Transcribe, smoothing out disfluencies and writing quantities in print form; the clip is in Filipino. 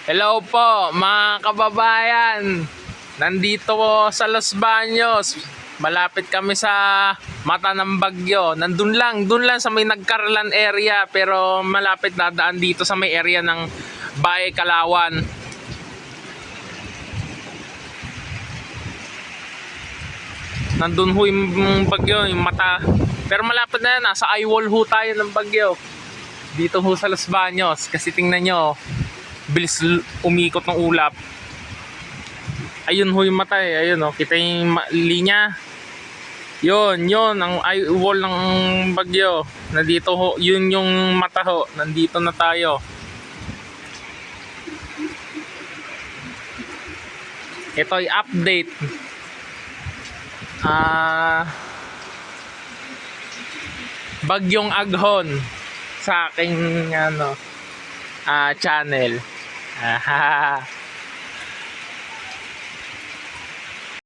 Hello po mga kababayan. Nandito po sa Los Baños. Malapit kami sa mata ng bagyo. Nandun lang, dun lang sa may Nagcarlan area, pero malapit na daan dito sa may area ng Bae Kalawan. Nandun ho yung bagyo, yung mata. Pero malapit na yan, nasa eyewall ho tayo ng bagyo. Dito ho sa Los Baños. Kasi tingnan nyo, bilis umikot ng ulap. Ayun ho yung mata eh. Ayun oh, kita yung linya. Yun ang eyewall ng bagyo. Nandito ho, yun yung mata ho. Nandito na tayo. Ito ay update. Bagyong Aghon sa aking channel.